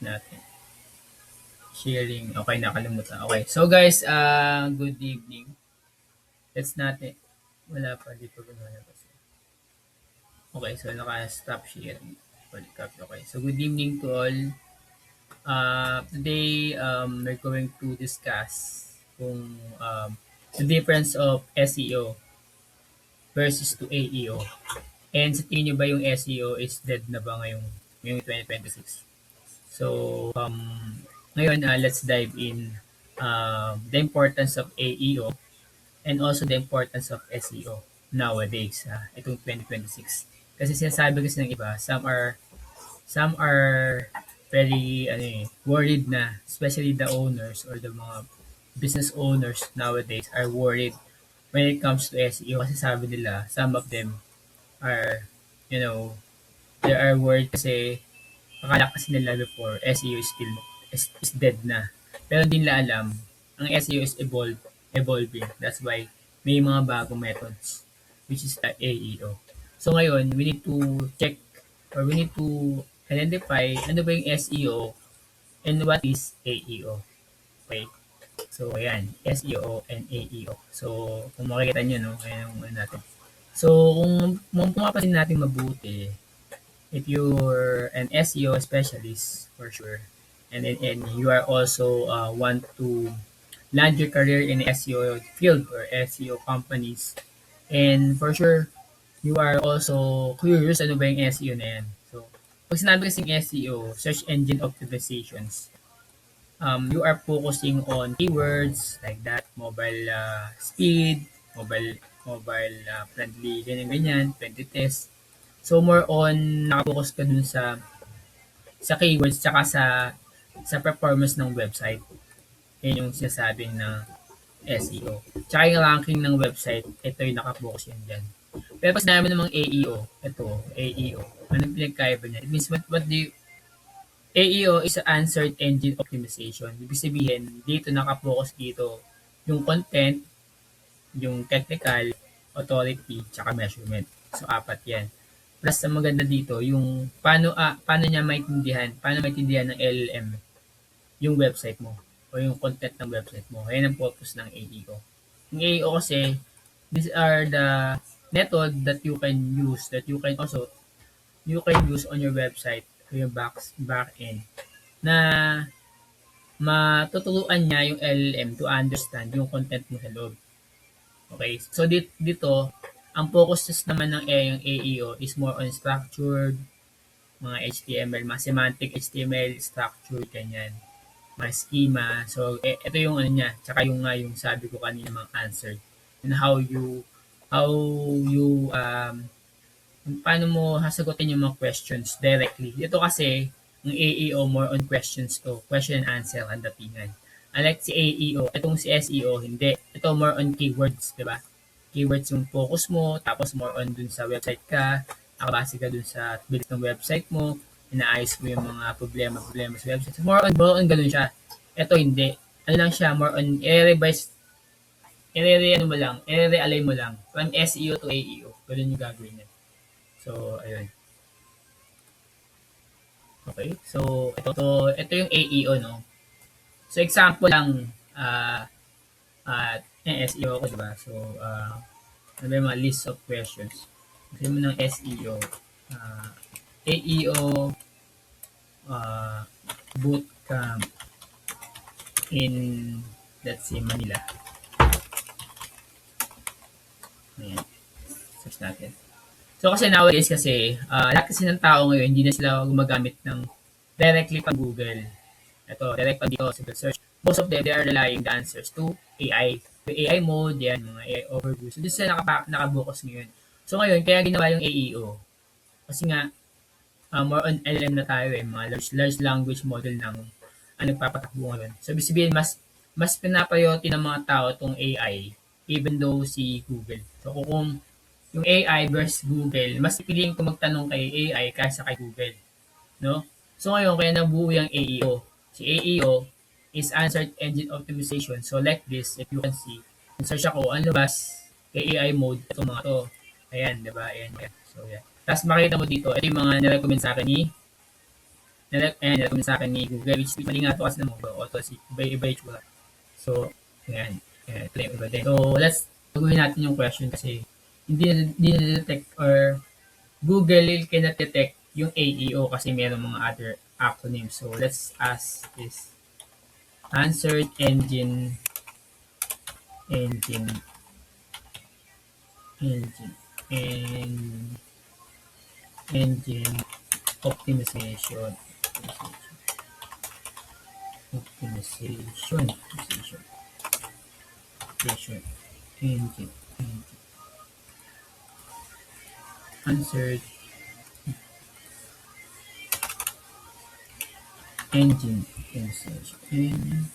natin. Sharing. Okay, nakalimutan. Okay. So guys, good evening. Let's natin. Wala pa. Di pa gano'n. Okay, so naka-stop sharing. Okay. So good evening to all. Today, we're going to discuss kung the difference of SEO versus to AEO. And sa tingin nyo ba yung SEO is dead na ba ngayong 2026? So, ngayon, let's dive in the importance of AEO and also the importance of SEO nowadays, itong 2026. Kasi sinasabi kasi ng iba, some are very worried na, especially the owners or the mga business owners nowadays are worried when it comes to SEO kasi sabi nila, some of them are, you know, they are worried kasi akala kasi nila before SEO is dead na. Pero hindi nila alam, ang SEO is evolving. That's why may mga bagong methods which is the AEO. So ngayon, we need to check or we need to identify ano ba yung SEO and what is AEO. Okay? So ayan, SEO and AEO. So kung makikita nyo, no, ayan yung natin. So kung pumapansin natin mabuti, if you're an SEO specialist for sure, and you are also want to land your career in SEO field or SEO companies, and for sure you are also curious ano ba yung SEO na yan. So pag sinabi kasing SEO, search engine optimizations, you are focusing on keywords like that, mobile speed, mobile friendly, ganyan, friendly test. So more on naka-focus ka dun sa keywords tsaka sa performance ng website. Yan yung sinasabing ng SEO. Tsaka yung ranking ng website, ito yung naka-focus yan dyan. Pero pag sinabi namang AEO, ito, AEO, anong pinagkaiba niya? It means what do you, AEO is Answered Engine Optimization. Ibig sabihin, dito naka-focus dito yung content, yung technical, authority, tsaka measurement. So, apat yan. Plus, ang maganda dito, yung paano niya paano maintindihan ng LLM yung website mo o yung content ng website mo. Ayan ang purpose ng AEO. Yung AEO kasi, these are the method that you can use, you can use on your website o yung back end na matuturuan niya yung LLM to understand yung content mo sa loob. Okay? So, dito ang focus naman ng yung AEO is more on structured, mga HTML, mga semantic HTML, structured, ganyan, mga schema. So, ito yung ano niya, tsaka yung sabi ko kanina mga answer. And how you, paano mo hasagutin yung mga questions directly. Dito kasi, yung AEO more on questions to, question and answer ang datingan. Unlike si AEO, itong si SEO, hindi. Ito more on keywords, di ba? Keywords yung focus mo, tapos more on dun sa website ka, nakabase ka dun sa bilis ng website mo, inaayos mo yung mga problema sa website. So, more on ganun siya. Ito hindi. Ano lang siya, more on i-realign mo lang from SEO to AEO. Ganun yung gagawin niya. So, ayun. Okay. So, ito yung AEO, no? So, example lang, SEO ko, diba? So, ano ba yung mga list of questions? Kasi mo ng SEO, AEO bootcamp in, let's say, Manila. Ayan. Search natin. So, kasi nowadays kasi, lahat kasi ng tao ngayon, hindi na sila gumagamit ng directly pang Google. Ito, direct pa dito sa search. Most of them, they are relying the answers to AI. The AI mode, yan, mga AI overview. So, dito sila nakabukas ngayon. So, ngayon, kaya ginawa yung AEO. Kasi nga, more on LLM na tayo mga large language model ng nagpapatakbo ngayon. So, ibig sabihin, mas pinapriority ng mga tao itong AI even though si Google. So, kung yung AI versus Google, mas pipiliin ko magtanong kay AI kaysa kay Google. No? So, ngayon, kaya nabuo yung AEO. Si AEO is Answered Engine Optimization. So, like this, if you can see, search ako, ang labas kay AI mode, itong mga to. Ayan, diba? Ayan. So, yan. Tapos makikita mo dito, ito yung mga nirecommend sa akin nirecommend sa akin ni Google, which mali nga ito kasi naman, auto si iba yung tsura. So, ayan, ayan, ito yung iba din. So, let's gawin natin yung question kasi hindi na-detect or Google cannot detect yung AEO kasi meron mga other acronyms. So, let's ask this. Answered engine, engine, and engine optimization, optimization, engine, answered engine optimization,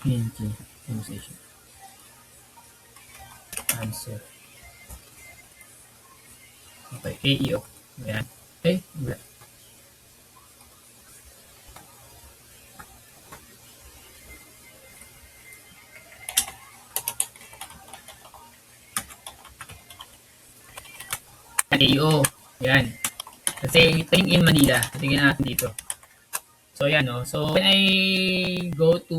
engine optimization, answer. Okay, AEO. Ayan. Okay, wala. AEO. Ayan. Kasi Train in Manila. Tingnan natin dito. So, ayan, no? So, when I go to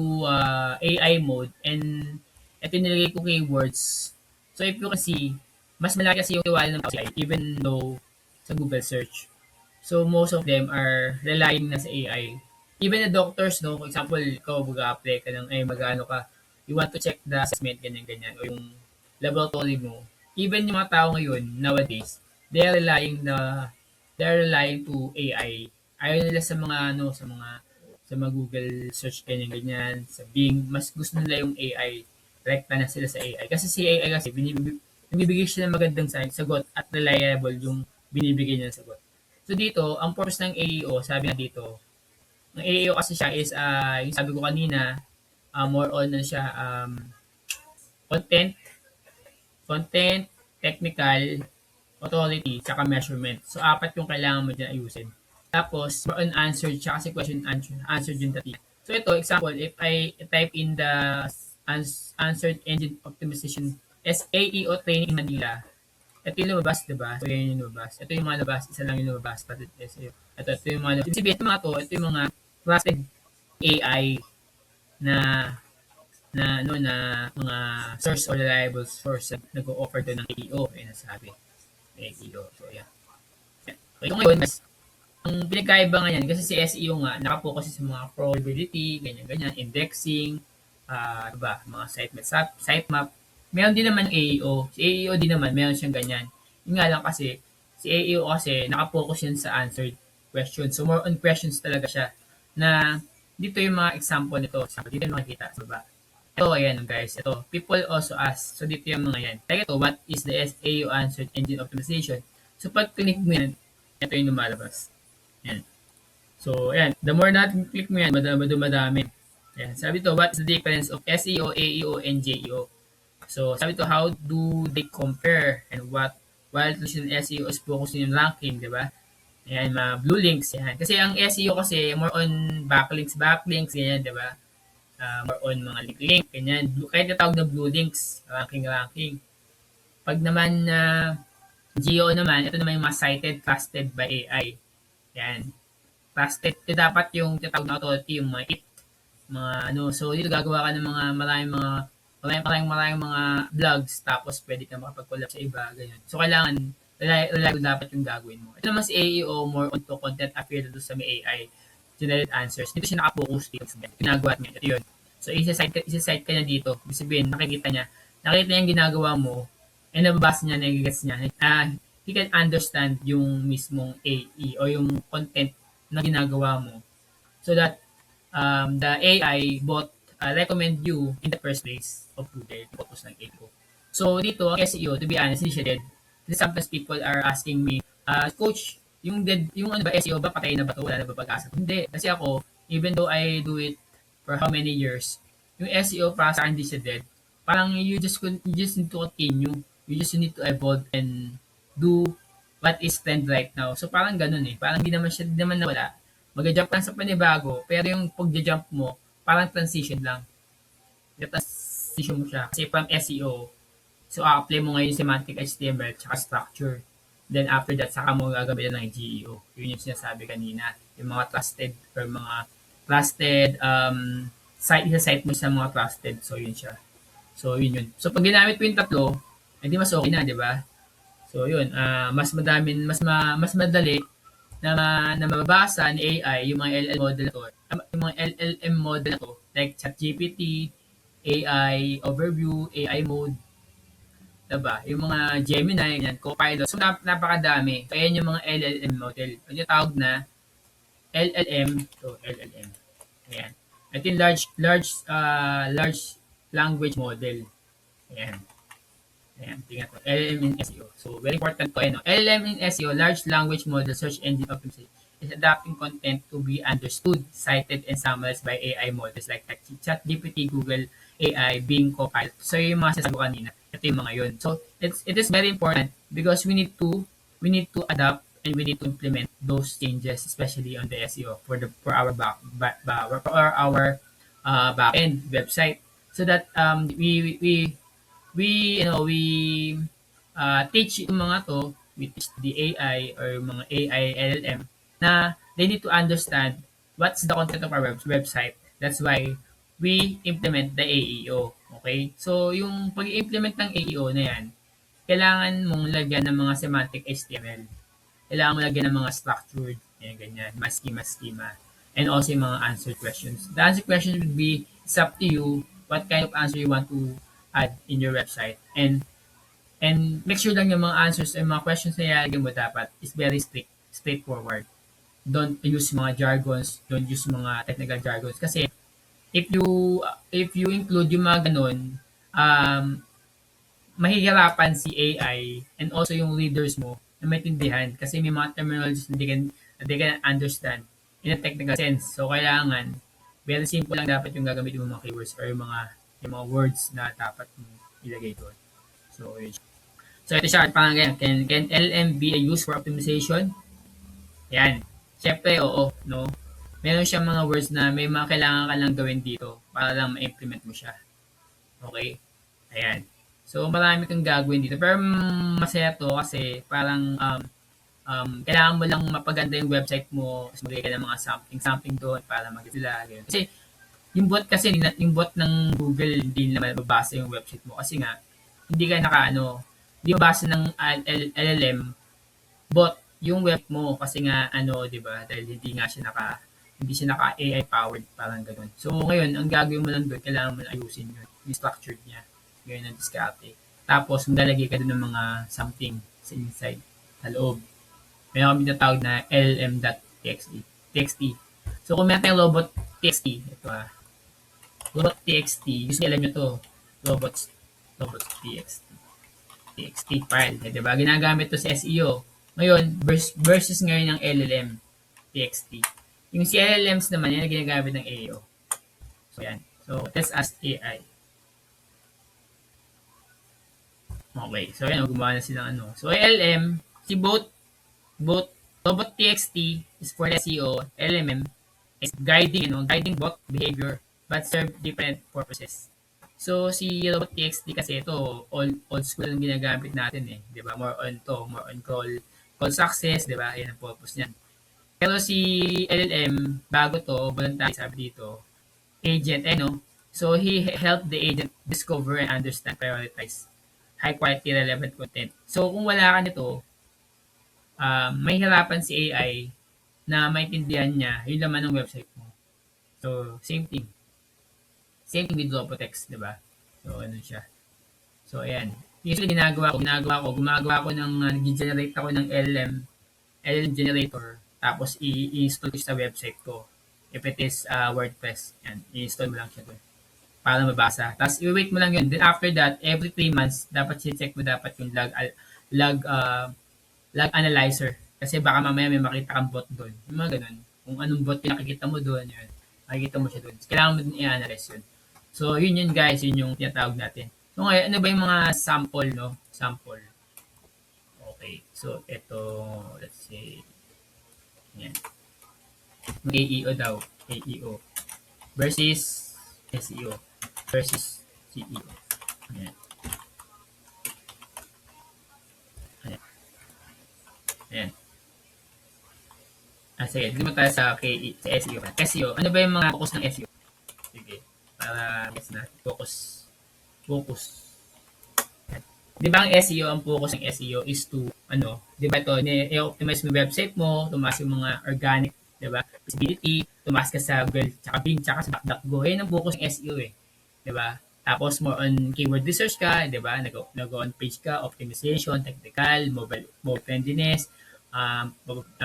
AI mode and ito nilagay ko keywords. So, if you can see, mas malaki kasi yung tiwala ng tao sa AI even though sa Google search. So, most of them are relying na sa AI. Even the doctors, no? For example, ikaw mag-apply ka ng, mag-ano ka, you want to check the assessment, ganyan-ganyan, o yung laboratory mo. Even yung mga tao ngayon, nowadays, they are relying to AI. Ayaw nila sa mga, sa mga Google search, ganyan-ganyan, sa Bing, mas gusto nila yung AI. Rekta na sila sa AI. Kasi si AI kasi, binibigay siya ng magandang sagot at reliable yung binibigay niya ng sagot. So dito, ang purpose ng AEO, sabi nga dito, ang AEO kasi siya is, yung sabi ko kanina, more on na siya, content, content, technical, authority, tsaka measurement. So, apat yung kailangan mo dyan ayusin. Tapos, more on answer, tsaka si question answer yung dati. So, ito, example, if I type in the answered engine optimization SAEO training in Manila, ito yung lumabas, diba? So, yan yung lumabas. Ito yung mga labas. Isa lang yung lumabas. Ito yung mga lumabas. Ibig sabihin, ito yung mga trusted AI na na mga source or reliable source na nag-o-offer doon ng AEO. Ayun nasabi. AEO. So, yeah. So, yung ngayon, ang pinagkaiba nga yan, kasi si SEO nga, nakapokus sa mga probability, ganyan-ganyan, indexing, diba, mga sitemap. Meron din naman AEO. Si AEO din naman, meron siyang ganyan. Yun nga lang kasi, si AEO kasi, nakapokus yan sa answered questions. So, more on questions talaga siya. Na, dito yung mga example nito. Example, dito yung makikita sa baba. Ito, ayan guys. Ito, people also ask. So, dito yung mga yan. Like ito, what is the SEO answered engine optimization? So, pag click mo yan, ito yung lumalabas. Yan. So, ayan. The more natin click mo yan, madami. Ayan. Sabi to, what is the difference of SEO, AEO, and JEO? So, sabi to, how do they compare and while traditional SEO is focusing on ranking, di ba? Ayan, mga blue links, yan. Kasi ang SEO kasi, more on backlinks, ganyan, di ba? More on mga link, ganyan. Kaya natawag na blue links, ranking. Pag naman GEO naman, ito naman yung mga cited, trusted by AI. Yan. Trusted. Ito dapat yung tinatawag na authority, yung mga mga so dito gagawa ka ng mga maraming mga vlogs tapos pwede ka makapag-collab sa iba, ganyan. So kailangan reliable dapat yung gagawin mo. Ito naman si AEO, more on to content appeal sa may AI generated answers. Dito siya nakapokus dito sa ginagawa niya. Ito yun. So isa-cite ka niya dito. Ibig sabihin, nakikita niya yung ginagawa mo and nababasa niya, nagigets niya. He can understand yung mismong AE o yung content na ginagawa mo so that the AI bot recommend you in the first place of Google focus ng AEO. So dito ang SEO, to be honest, hindi siya dead. Kasi sometimes people are asking me, coach, yung ano ba SEO ba patay na ba to? Wala na ba pag-asa? Hindi. Kasi ako, even though I do it for how many years, yung SEO para sa akin hindi siya dead. Parang you just need to continue. You just need to evolve and do what is trend right now. So parang ganun eh. Parang hindi naman nawala. Mag-jump lang sa panibago, pero yung pag-jump mo, parang transition lang. Transition mo siya. Kasi from SEO, so apply mo ngayon semantic HTML tsaka structure. Then after that, saka mo gagamitin ng GEO. Yun yung sinasabi kanina. Yung mga trusted or mga trusted site, isa-site mo sa mga trusted. So yun siya. So yun yun. So pag ginamit mo yung tatlo, hindi mas okay na, di ba? So yun, mas madami, mas madali na mababasa ni AI yung mga LL model na to. Yung mga LLM model na to, like ChatGPT, AI overview, AI mode, diba? Yung mga Gemini, yan, Copilot. So napakadami. So ayan yung mga LLM model. Yung tawag na LLM, so LLM. Ayan. Ito yung large language model. Ayan. Ayan, tingnan ko. LLM in SEO. So, very important ko. Ano, LLM in SEO, Large Language Model Search Engine Optimization, is adapting content to be understood, cited, and summarized by AI models like ChatGPT, Google AI, Bing, Copilot. So, yung mga sinasabi ko kanina, ito yung mga yun. So, it is very important because we need to adapt and we need to implement those changes, especially on the SEO for our back end website, so that we teach yung mga to, we teach the AI or mga AI LLM na they need to understand what's the content of our website. That's why we implement the AEO. Okay? So, yung pag-implement ng AEO na yan, kailangan mong lagyan ng mga semantic HTML. Kailangan mo lagyan ng mga structured, yan, ganyan, mga schema. And also yung mga answer questions. The answer question would be, it's up to you what kind of answer you want to add in your website. And make sure lang yung mga answers and mga questions na ilalagay mo dapat is very straightforward. Don't use mga jargons, don't use mga technical jargons. Kasi if you include yung mga ganun, um, mahihirapan si AI and also yung readers mo na maintindihan kasi may mga terminologies na they can understand in a technical sense. So, kailangan very simple lang dapat yung gagamitin mo mga keywords or yung mga words na dapat mo ilagay doon. So, yun. So, ito siya, parang ganyan. Can LM be used for optimization? Yan. Siyempre, oo, no? Meron siyang mga words na may mga kailangan ka lang gawin dito para lang ma-implement mo siya. Okay? Ayan. So, marami kang gagawin dito. Pero masaya to kasi parang kailangan mo lang mapaganda yung website mo. Maglagay ka ng mga something doon para mag-sila. Kasi yung bot ng Google hindi naman mababasa yung website mo kasi nga hindi ka hindi mabasa ng LLM bot yung web mo kasi nga 'di ba? Dahil hindi siya naka AI powered parang ganoon. So ngayon, ang gagawin mo lang doon, kailangan mo lang ayusin yun, yung structured niya. Ganyan ang diskarte. Tapos maglalagay ka doon ng mga something sa inside, sa loob. Meron kami tinatawag na lm.txt. TXT. So kung meron tayong robot.txt, ito robot.txt, gusto alam nyo to, robots.txt. TXT file. Eh, diba? Ginagamit to sa SEO. Ngayon, versus ngayon ng LLM TXT. Yung si LLMs naman, yan ang ginagamit ng AEO. So, yan. So, let's ask AI. Okay. So, yan. Gumawa na silang So, LLM, si both robot.txt is for SEO, LLM is guiding bot behavior but serve different purposes. So, si robot.txt kasi ito, old school ang ginagamit natin eh. Di ba? More on call success, di ba? Ayan ang purpose niyan. Pero si LLM, bago to, voluntary sabi dito, agent, no? So, he helped the agent discover and understand, prioritize high quality relevant content. So, kung wala ka nito, may hirapan si AI na maintindihan niya yung laman ng website mo. So, same thing. Same thing with Robotex, di ba? So, ano siya. So, ayan. Usually, gumagawa ko nag-generate ako ng LLM generator, tapos i-install ko sa website ko. If it is WordPress, yan, i-install mo lang siya doon para mabasa. Tapos, i-wait mo lang yun. Then, after that, every 3 months, dapat i-check mo dapat yung log, log analyzer. Kasi baka mamaya may makita kang bot doon. Yung mga ganun. Kung anong bot pinakikita mo doon, yun. Makikita mo siya doon. Kailangan mo din i-analyze yun. So, yun guys. Yun yung tinatawag natin. So, ngayon, ano ba yung mga sample, no? Sample. Okay. So, ito, let's say, yan. AEO daw. AEO. Versus SEO. Versus CEO. Ayan. Ayan. Sige, dito tayo sa SEO. SEO, ano ba yung mga focus ng SEO? Sige, para gets na. Focus. 'Di ba ang SEO, ang focus ng SEO is to ano, 'di ba ito, i-optimize mo yung website mo, tumaas yung mga organic, 'di ba? Visibility, tumaas ka sa Google, tsaka Bing, tsaka sa DuckDuckGo. Yan ang focus ng SEO eh, 'di ba? Tapos more on keyword research ka, 'di ba? Nag-on page ka, optimization, technical, mobile friendliness,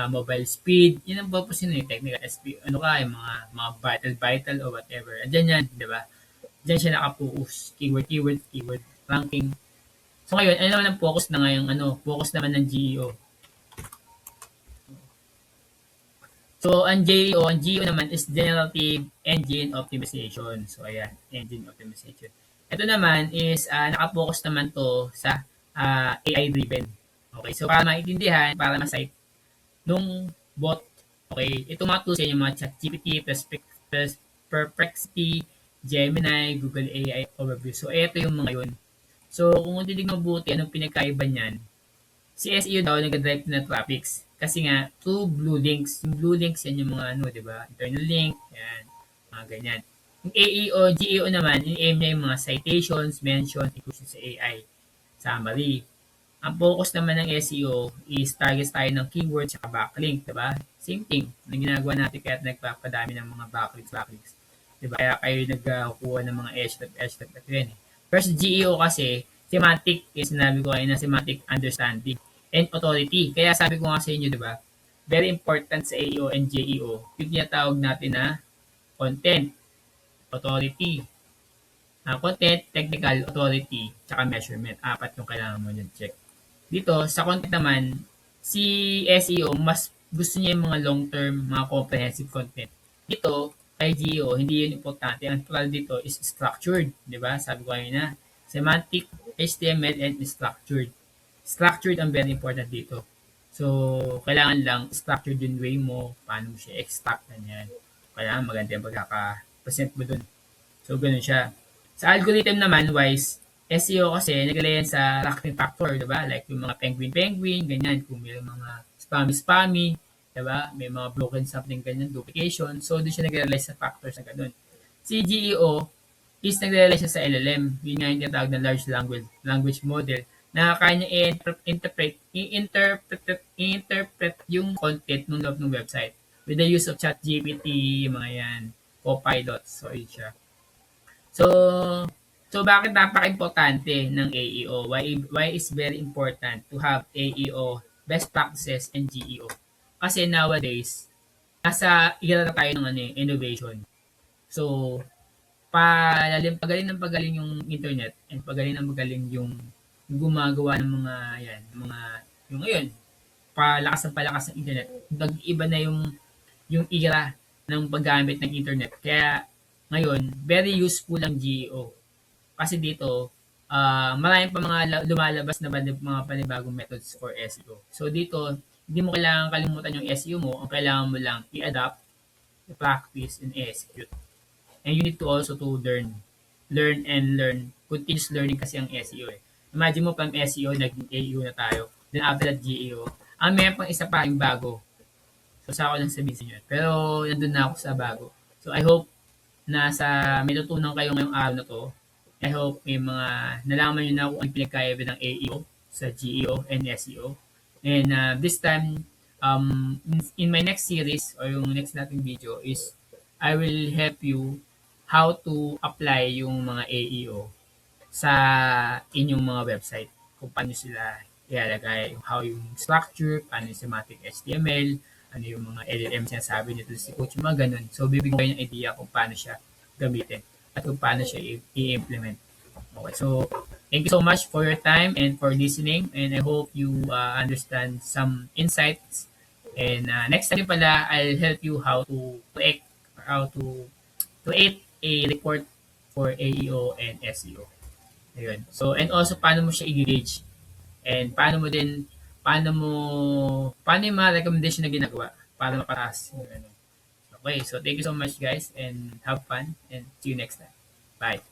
mobile speed. Yan ang purpose yun eh, technical SP, ano ka, yung mga vital or whatever. Andiyan yan, 'di ba? Diyan siya nakapokus. Keyword ranking. So ngayon, ano naman ang focus na ngayong focus naman ng GEO. So ang GEO naman is Generative Engine Optimization. So ayan, Engine Optimization. Ito naman is naka-focus naman to sa AI driven. Okay, so para maintindihan, para ma-cite nung bot, okay, ito mga tools yan, yung mga ChatGPT, Perplexity, Gemini, Google AI Overview. So ito yung mga yun. So, kung titignan mabuti, anong pinagkaiba niyan? Si SEO daw nag-drive na traffics. Kasi nga, through blue links. Yung blue links, yan yung mga ano, di ba? Internal link, yan, mga ganyan. Yung AEO, GEO naman, in-aim niya yung mga citations, mentions, inclusion sa AI, summary. Ang focus naman ng SEO is target tayo ng keywords at backlink, di ba? Same thing, na ginagawa natin kaya nagpapadami ng mga backlinks. Di ba? Kaya kayo nagkukuha ng mga edge at yun eh. First GEO kasi, semantic, yung sinabi ko ay na semantic understanding and authority. Kaya sabi ko nga sa inyo, di ba? Very important sa AEO and GEO, yung tinatawag natin na content, authority, content, technical, authority, tsaka measurement. Apat yung kailangan mo dyan check. Dito, sa content naman, si SEO, mas gusto niya yung mga long-term, mga comprehensive content. Dito, kay GEO, hindi yun importante. Ang total dito is structured. Di ba? Sabi ko kayo na, semantic, HTML, and structured. Structured ang very important dito. So, kailangan lang structured yung way mo, paano mo siya extract na yan. Kailangan maganda yung pagkaka-present mo dun. So, ganun siya. Sa algorithm naman, wise, SEO kasi naglalayan sa ranking factor, diba? Like yung mga penguin, ganyan. Kung may mga spammy, diba? May mga broken something, ganyan, duplication. So, doon siya naglalay sa factors na ganun. Si GEO is naglalay siya sa LLM. Yun nga yung tinatawag na large language model na kaya niya i-interpret yung content ng loob ng website with the use of ChatGPT, mga yan, Copilot. So, yun siya. So, bakit napaka-importante ng AEO? Why is very important to have AEO, best practices, and GEO? Kasi nowadays, nasa era na tayo ng innovation. So, pagaling yung internet and pagaling yung gumagawa ng mga yung ngayon, palakas ng internet. Nag-iba na yung era ng paggamit ng internet. Kaya ngayon, very useful ang GEO. Kasi dito, marami pa mga lumalabas na mga panibagong methods for SEO. So dito, hindi mo kailangan kalimutan yung SEO mo. Ang kailangan mo lang i-adapt, i-practice, and execute. And you need to also to learn. Learn and learn. Continuous learning kasi ang SEO eh. Imagine mo from SEO, naging AEO na tayo. Then after that, GEO. Meron pang isa pa yung bago. So sa ako lang sabihin sa inyo. Pero nandun na ako sa bago. So I hope na may natutunan kayo ngayong araw na to. I hope may mga nalaman nyo na kung ang pinagkaiba ng AEO sa GEO and SEO. And this time, in my next series or yung next nating video is I will help you how to apply yung mga AEO sa inyong mga website. Kung paano sila ilalagay, how yung structure, paano yung semantic HTML, ano yung mga LLM sinasabi nito si coach, mga ganun. So, bibigyan ko ng idea kung paano siya gamitin at kung paano siya i-implement. Okay, so thank you so much for your time and for listening, and I hope you understand some insights. And next time pala, I'll help you how to create a report for AEO and SEO. Ayun. So, and also paano mo siya i-gauge and paano yung mga recommendation na ginagawa para mapataas yung ano. Okay, so thank you so much guys and have fun and see you next time. Bye.